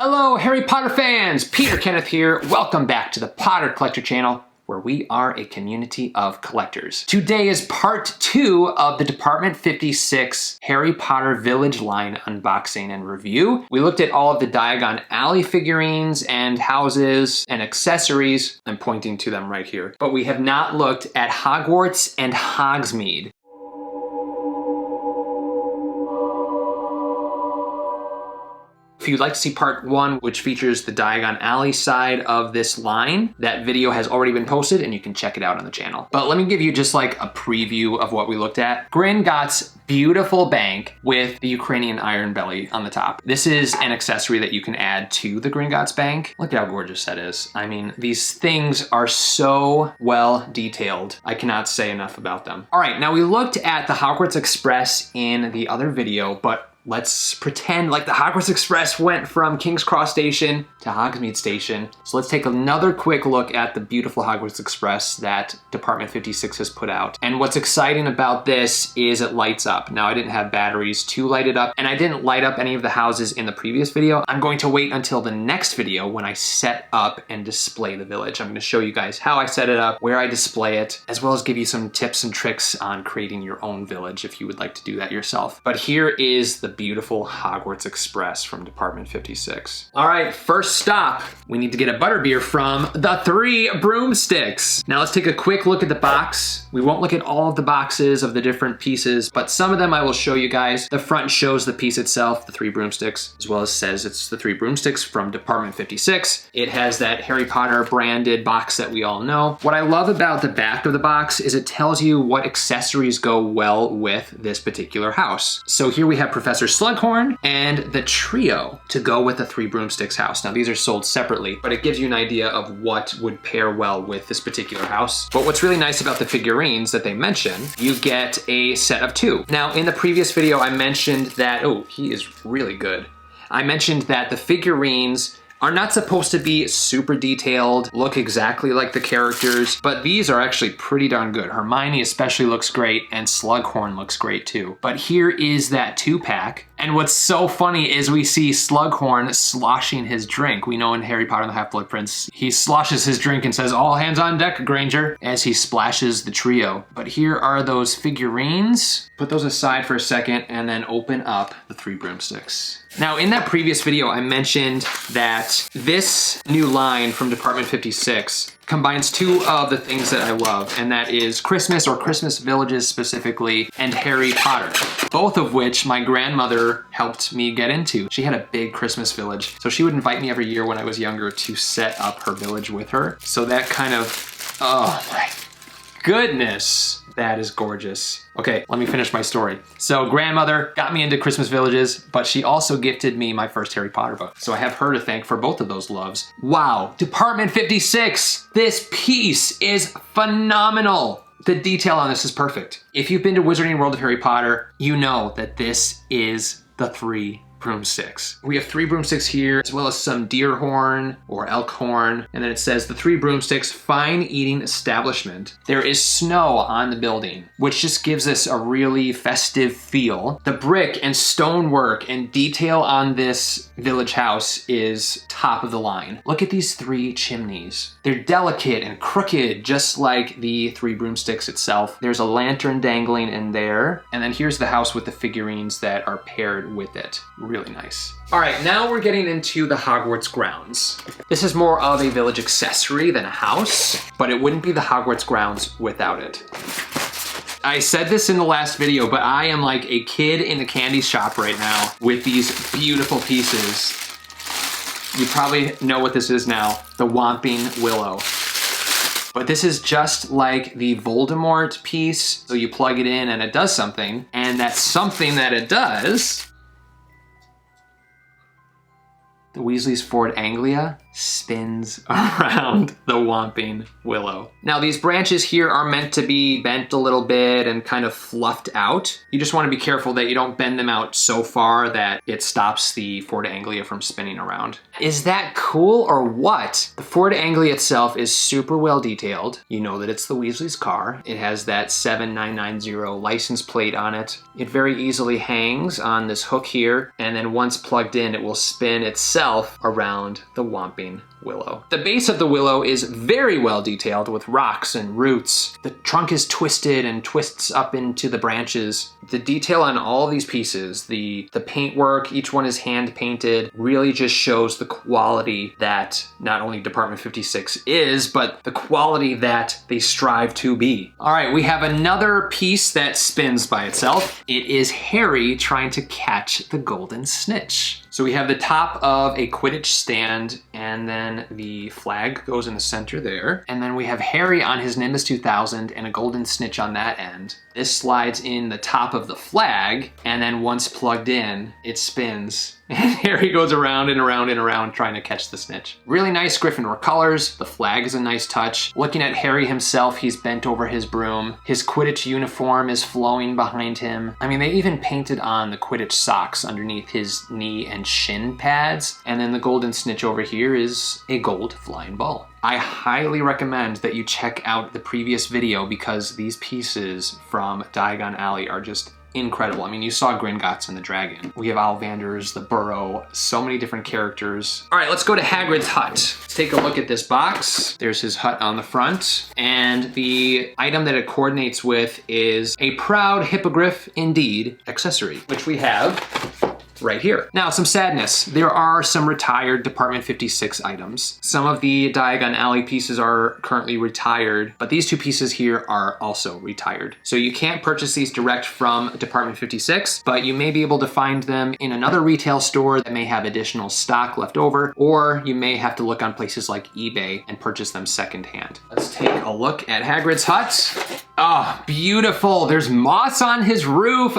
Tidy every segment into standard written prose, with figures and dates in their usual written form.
Hello, Harry Potter fans! Peter Kenneth here. Welcome back to the Potter Collector channel, where we are a community of collectors. Today is part 2 of the Department 56 Harry Potter Village line unboxing and review. We looked at all of the Diagon Alley figurines and houses and accessories. I'm pointing to them right here. But we have not looked at Hogwarts and Hogsmeade. If you'd like to see part 1, which features the Diagon Alley side of this line, that video has already been posted and you can check it out on the channel. But let me give you just like a preview of what we looked at. Gringotts' beautiful bank with the Ukrainian iron belly on the top. This is an accessory that you can add to the Gringotts bank. Look at how gorgeous that is. I mean, these things are so well detailed. I cannot say enough about them. All right, now we looked at the Hogwarts Express in the other video, but let's pretend like the Hogwarts Express went from King's Cross Station to Hogsmeade Station. So let's take another quick look at the beautiful Hogwarts Express that Department 56 has put out. And what's exciting about this is it lights up. Now, I didn't have batteries to light it up, and I didn't light up any of the houses in the previous video. I'm going to wait until the next video when I set up and display the village. I'm going to show you guys how I set it up, where I display it, as well as give you some tips and tricks on creating your own village if you would like to do that yourself. But here is the beautiful Hogwarts Express from Department 56. All right, first stop, we need to get a Butterbeer from the Three Broomsticks. Now let's take a quick look at the box. We won't look at all of the boxes of the different pieces, but some of them I will show you guys. The front shows the piece itself, the Three Broomsticks, as well as says it's the Three Broomsticks from Department 56. It has that Harry Potter branded box that we all know. What I love about the back of the box is it tells you what accessories go well with this particular house. So here we have Professor Slughorn and the trio to go with the Three Broomsticks house. Now these are sold separately, but it gives you an idea of what would pair well with this particular house. But what's really nice about the figurines that they mention, you get a set of 2. Now in the previous video I mentioned that, oh, he is really good. I mentioned that the figurines are not supposed to be super detailed, look exactly like the characters, but these are actually pretty darn good. Hermione especially looks great, and Slughorn looks great too. But here is that 2-pack, and what's so funny is we see Slughorn sloshing his drink. We know in Harry Potter and the Half-Blood Prince, he sloshes his drink and says, "All hands on deck, Granger," as he splashes the trio. But here are those figurines. Put those aside for a second and then open up the Three Broomsticks. Now in that previous video, I mentioned that this new line from Department 56 combines 2 of the things that I love, and that is Christmas, or Christmas villages specifically, and Harry Potter, both of which my grandmother helped me get into. She had a big Christmas village, so she would invite me every year when I was younger to set up her village with her. So that kind of, oh my goodness, that is gorgeous. Okay, let me finish my story. So grandmother got me into Christmas villages, but she also gifted me my first Harry Potter book. So I have her to thank for both of those loves. Wow, Department 56, this piece is phenomenal. The detail on this is perfect. If you've been to Wizarding World of Harry Potter, you know that this is the Three Broomsticks. We have 3 broomsticks here, as well as some deer horn or elk horn. And then it says the Three Broomsticks Fine Eating Establishment. There is snow on the building, which just gives us a really festive feel. The brick and stonework and detail on this village house is top of the line. Look at these 3 chimneys. They're delicate and crooked, just like the Three Broomsticks itself. There's a lantern dangling in there. And then here's the house with the figurines that are paired with it. Really nice. All right, now we're getting into the Hogwarts Grounds. This is more of a village accessory than a house, but it wouldn't be the Hogwarts Grounds without it. I said this in the last video, but I am like a kid in a candy shop right now with these beautiful pieces. You probably know what this is now, the Whomping Willow. But this is just like the Voldemort piece. So you plug it in and it does something, and that something that it does, the Weasleys Ford Anglia, spins around the Whomping Willow. Now these branches here are meant to be bent a little bit and kind of fluffed out. You just want to be careful that you don't bend them out so far that it stops the Ford Anglia from spinning around. Is that cool or what? The Ford Anglia itself is super well detailed. You know that it's the Weasley's car. It has that 7990 license plate on it. It very easily hangs on this hook here, and then once plugged in, it will spin itself around the Whomping Willow. The base of the willow is very well detailed with rocks and roots. The trunk is twisted and twists up into the branches. The detail on all these pieces, the paintwork, each one is hand painted, really just shows the quality that not only Department 56 is, but the quality that they strive to be. All right, we have another piece that spins by itself. It is Harry trying to catch the golden snitch. So we have the top of a Quidditch stand, and then the flag goes in the center there. And then we have Harry on his Nimbus 2000 and a golden snitch on that end. This slides in the top of the flag, and then once plugged in, it spins. And Harry goes around and around and around trying to catch the snitch. Really nice Gryffindor colors. The flag is a nice touch. Looking at Harry himself, he's bent over his broom. His Quidditch uniform is flowing behind him. I mean, they even painted on the Quidditch socks underneath his knee and shin pads. And then the golden snitch over here is a gold flying ball. I highly recommend that you check out the previous video because these pieces from Diagon Alley are just incredible. I mean, you saw Gringotts and the dragon. We have Ollivanders, the burrow, so many different characters. All right, let's go to Hagrid's hut. Let's take a look at this box. There's his hut on the front, and the item that it coordinates with is a proud hippogriff indeed accessory, which we have right here. Now, some sadness. There are some retired Department 56 items. Some of the Diagon Alley pieces are currently retired, but these two pieces here are also retired. So you can't purchase these direct from Department 56, but you may be able to find them in another retail store that may have additional stock left over, or you may have to look on places like eBay and purchase them secondhand. Let's take a look at Hagrid's hut. Oh, beautiful. There's moss on his roof,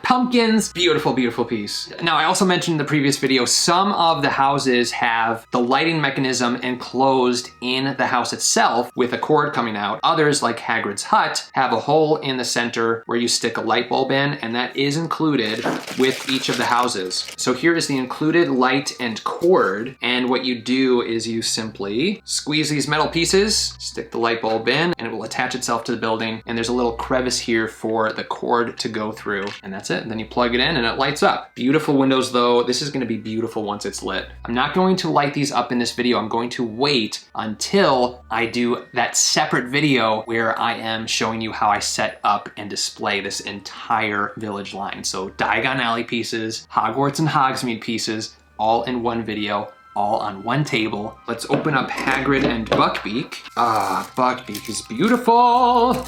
pumpkins. Beautiful, beautiful piece. Now, I also mentioned in the previous video, some of the houses have the lighting mechanism enclosed in the house itself with a cord coming out. Others, like Hagrid's hut, have a hole in the center where you stick a light bulb in, and that is included with each of the houses. So here is the included light and cord, and what you do is you simply squeeze these metal pieces, stick the light bulb in, and it will attach itself to the building, and there's a little crevice here for the cord to go through, and that's it. And then you plug it in and it lights up. Beautiful windows though. This is gonna be beautiful once it's lit. I'm not going to light these up in this video. I'm going to wait until I do that separate video where I am showing you how I set up and display this entire village line. So Diagon Alley pieces, Hogwarts and Hogsmeade pieces, all in one video, all on one table. Let's open up Hagrid and Buckbeak. Ah, Buckbeak is beautiful.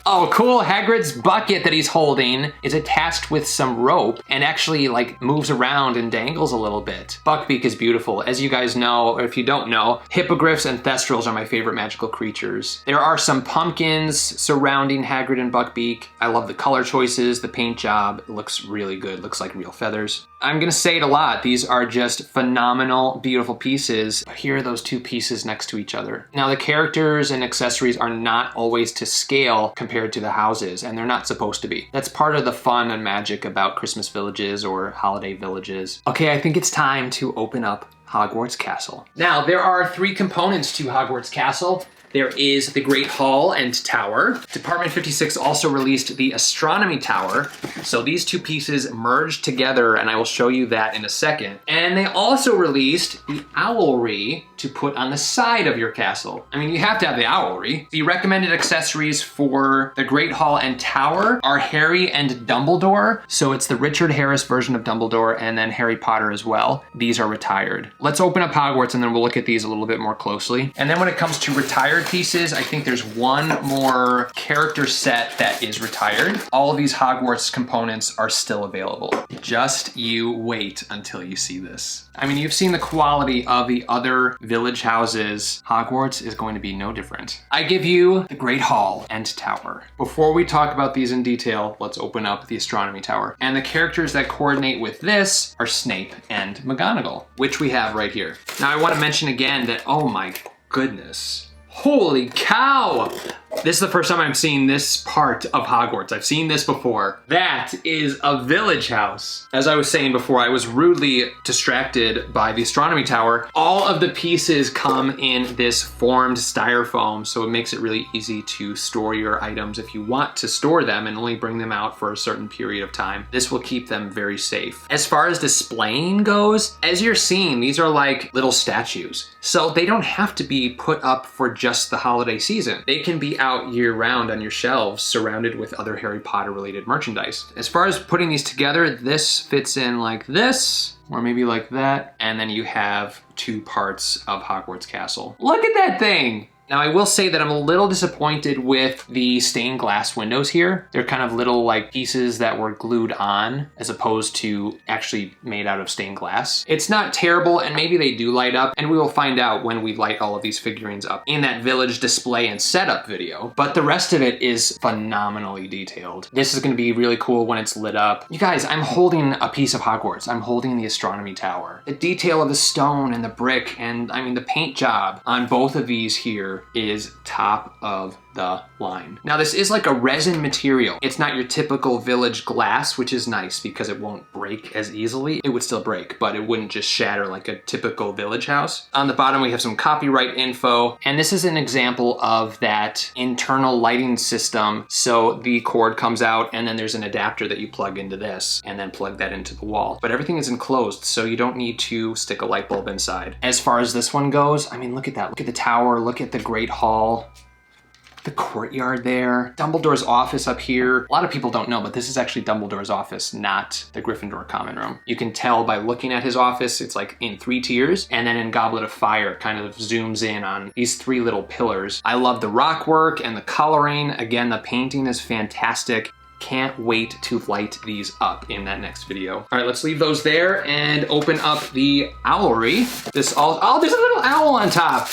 Oh, cool. Hagrid's bucket that he's holding is attached with some rope and actually like moves around and dangles a little bit. Buckbeak is beautiful. As you guys know, or if you don't know, hippogriffs and thestrals are my favorite magical creatures. There are some pumpkins surrounding Hagrid and Buckbeak. I love the color choices, the paint job. It looks really good. Looks like real feathers. I'm gonna say it a lot. These are just phenomenal, beautiful pieces. Here are those two pieces next to each other. Now the characters and accessories are not always to scale compared to the houses, and they're not supposed to be. That's part of the fun and magic about Christmas villages or holiday villages. Okay, I think it's time to open up Hogwarts Castle. Now, there are three components to Hogwarts Castle. There is the Great Hall and Tower. Department 56 also released the Astronomy Tower. So these two pieces merged together, and I will show you that in a second. And they also released the Owlery to put on the side of your castle. I mean, you have to have the Owlery. The recommended accessories for the Great Hall and Tower are Harry and Dumbledore. So it's the Richard Harris version of Dumbledore and then Harry Potter as well. These are retired. Let's open up Hogwarts and then we'll look at these a little bit more closely. And then when it comes to retired retired pieces. I think there's one more character set that is retired. All of these Hogwarts components are still available. Just you wait until you see this. I mean, you've seen the quality of the other village houses. Hogwarts is going to be no different. I give you the Great Hall and Tower. Before we talk about these in detail, let's open up the Astronomy Tower. And the characters that coordinate with this are Snape and McGonagall, which we have right here. Now I want to mention again that, oh my goodness. Holy cow! This is the first time I'm seeing this part of Hogwarts. I've seen this before. That is a village house. As I was saying before, I was rudely distracted by the Astronomy Tower. All of the pieces come in this formed styrofoam, so it makes it really easy to store your items if you want to store them and only bring them out for a certain period of time. This will keep them very safe. As far as displaying goes, as you're seeing, these are like little statues. So they don't have to be put up for just the holiday season. They can be out year-round on your shelves surrounded with other Harry Potter related merchandise. As far as putting these together, this fits in like this, or maybe like that, and then you have two parts of Hogwarts Castle. Look at that thing! Now I will say that I'm a little disappointed with the stained glass windows here. They're kind of little like pieces that were glued on as opposed to actually made out of stained glass. It's not terrible, and maybe they do light up, and we will find out when we light all of these figurines up in that village display and setup video. But the rest of it is phenomenally detailed. This is gonna be really cool when it's lit up. You guys, I'm holding a piece of Hogwarts. I'm holding the Astronomy Tower. The detail of the stone and the brick, and I mean the paint job on both of these here is top of the line. Now this is like a resin material. It's not your typical village glass, which is nice because it won't break as easily. It would still break, but it wouldn't just shatter like a typical village house. On the bottom we have some copyright info, and this is an example of that internal lighting system. So the cord comes out and then there's an adapter that you plug into this and then plug that into the wall. But everything is enclosed, so you don't need to stick a light bulb inside. As far as this one goes, I mean, look at that. Look at the tower, look at the Great Hall. The courtyard there, Dumbledore's office up here. A lot of people don't know, but this is actually Dumbledore's office, not the Gryffindor common room. You can tell by looking at his office, it's like in 3 tiers, and then in Goblet of Fire, kind of zooms in on these 3 little pillars. I love the rock work and the coloring. Again, the painting is fantastic. Can't wait to light these up in that next video. All right, let's leave those there and open up the Owlery. There's a little owl on top.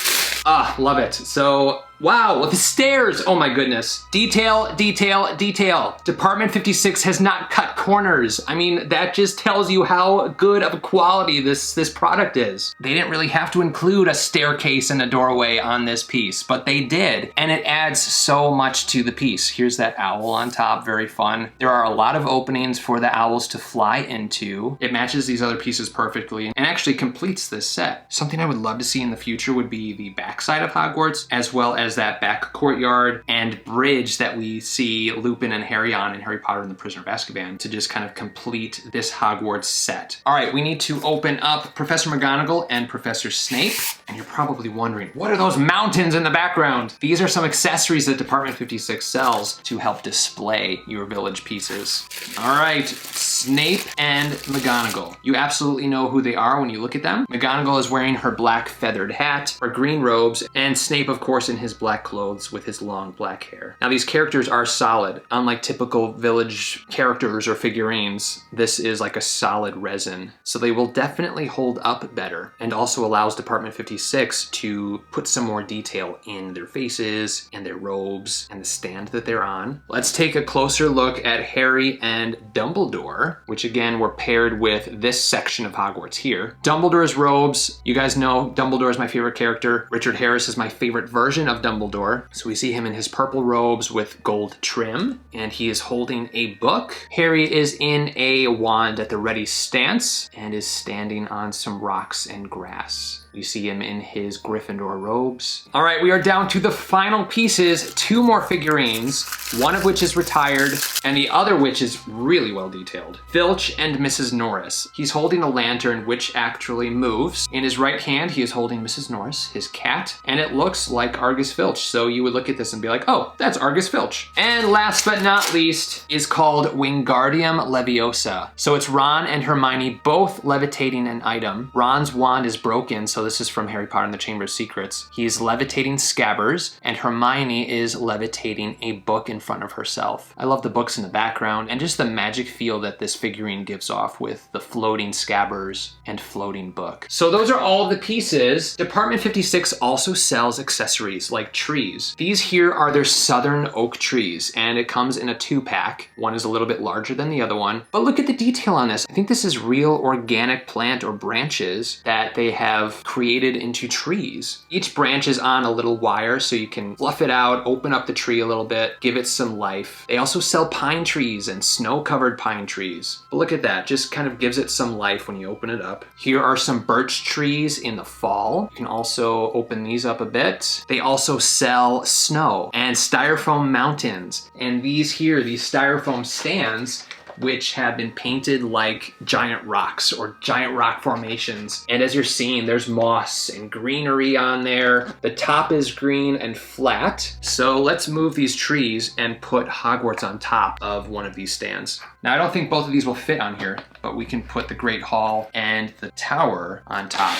Ah, love it. So, wow, the stairs, oh my goodness. Detail, detail, detail. Department 56 has not cut corners. I mean, that just tells you how good of a quality this product is. They didn't really have to include a staircase and a doorway on this piece, but they did, and it adds so much to the piece. Here's that owl on top, very fun. There are a lot of openings for the owls to fly into. It matches these other pieces perfectly and actually completes this set. Something I would love to see in the future would be the backside of Hogwarts, as well as that back courtyard and bridge that we see Lupin and Harry on in Harry Potter and the Prisoner of Azkaban to just kind of complete this Hogwarts set. All right, we need to open up Professor McGonagall and Professor Snape. And you're probably wondering, what are those mountains in the background? These are some accessories that Department 56 sells to help display your village pieces. All right, Snape and McGonagall. You absolutely know who they are when you look at them. McGonagall is wearing her black feathered hat, her green robes, and Snape, of course, in his black clothes with his long black hair. Now, these characters are solid. Unlike typical village characters or figurines, this is like a solid resin, so they will definitely hold up better, and also allows Department 56 to put some more detail in their faces and their robes and the stand that they're on. Let's take a closer look at Harry and Dumbledore, which again were paired with this section of Hogwarts here. Dumbledore's robes, you guys know Dumbledore is my favorite character. Richard Harris is my favorite version of Dumbledore. So we see him in his purple robes with gold trim, and he is holding a book. Harry is in a wand at the ready stance and is standing on some rocks and grass. You see him in his Gryffindor robes. All right, we are down to the final pieces, 2 more figurines, one of which is retired and the other which is really well detailed. Filch and Mrs Norris. He's holding a lantern which actually moves. In his right hand, he is holding Mrs Norris, his cat, and it looks like Argus Argus Filch. So you would look at this and be like, oh, that's Argus Filch. And last but not least is called Wingardium Leviosa. So it's Ron and Hermione both levitating an item. Ron's wand is broken, so this is from Harry Potter and the Chamber of Secrets. He's levitating Scabbers, and Hermione is levitating a book in front of herself. I love the books in the background and just the magic feel that this figurine gives off with the floating Scabbers and floating book. So those are all the pieces. Department 56 also sells accessories like trees. These here are their southern oak trees, and it comes in a 2-pack. One is a little bit larger than the other one, but look at the detail on this. I think this is real organic plant or branches that they have created into trees. Each branch is on a little wire, so you can fluff it out, open up the tree a little bit, give it some life. They also sell pine trees and snow-covered pine trees. But look at that, just kind of gives it some life when you open it up. Here are some birch trees in the fall. You can also open these up a bit. They also sell snow and styrofoam mountains. And these here, these styrofoam stands, which have been painted like giant rocks or giant rock formations. And as you're seeing, there's moss and greenery on there. The top is green and flat. So let's move these trees and put Hogwarts on top of one of these stands. Now, I don't think both of these will fit on here, but we can put the Great Hall and the tower on top.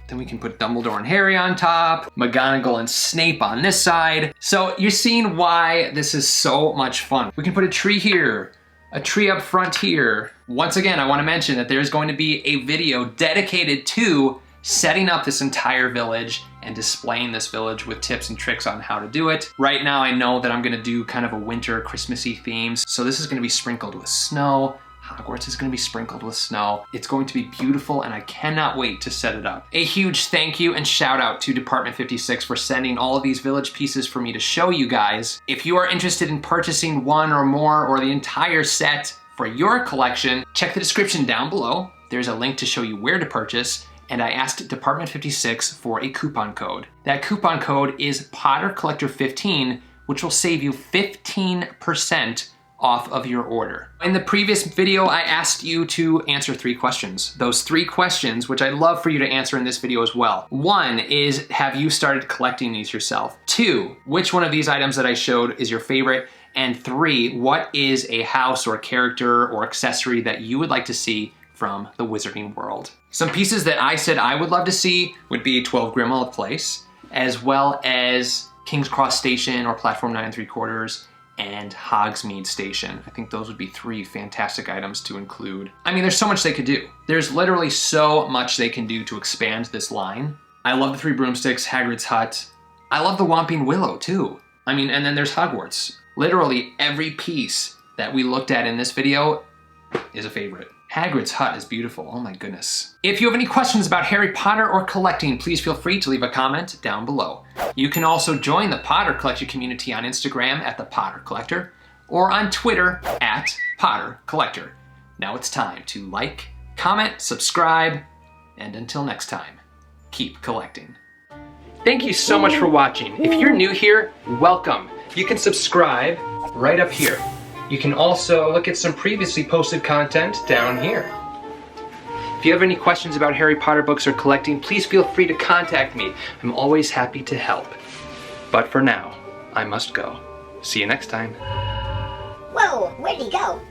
Then we can put Dumbledore and Harry on top, McGonagall and Snape on this side. So you're seeing why this is so much fun. We can put a tree here, a tree up front here. Once again, I want to mention that there's going to be a video dedicated to setting up this entire village and displaying this village with tips and tricks on how to do it. Right now, I know that I'm going to do kind of a winter Christmassy themes. So this is going to be sprinkled with snow. Hogwarts is going to be sprinkled with snow. It's going to be beautiful, and I cannot wait to set it up. A huge thank you and shout out to Department 56 for sending all of these village pieces for me to show you guys. If you are interested in purchasing one or more or the entire set for your collection, check the description down below. There's a link to show you where to purchase, and I asked Department 56 for a coupon code. That coupon code is PotterCollector15, which will save you 15% off of your order. In the previous video, I asked you to answer 3 questions. Those 3 questions, which I'd love for you to answer in this video as well. 1 is, have you started collecting these yourself? 2, which one of these items that I showed is your favorite? And 3, what is a house or character or accessory that you would like to see from the Wizarding World? Some pieces that I said I would love to see would be 12 Grimmauld Place, as well as King's Cross Station or Platform 9 3/4, and Hogsmeade Station. I think those would be 3 fantastic items to include. I mean, there's so much they could do. There's literally so much they can do to expand this line. I love the 3 broomsticks, Hagrid's hut. I love the Whomping Willow too. I mean, and then there's Hogwarts. Literally every piece that we looked at in this video is a favorite. Hagrid's hut is beautiful, oh my goodness. If you have any questions about Harry Potter or collecting, please feel free to leave a comment down below. You can also join the Potter Collector community on Instagram at The Potter Collector or on Twitter at Potter Collector. Now it's time to like, comment, subscribe, and until next time, keep collecting. Thank you so much for watching. If you're new here, welcome. You can subscribe right up here. You can also look at some previously posted content down here. If you have any questions about Harry Potter books or collecting, please feel free to contact me. I'm always happy to help. But for now, I must go. See you next time. Whoa, where'd he go?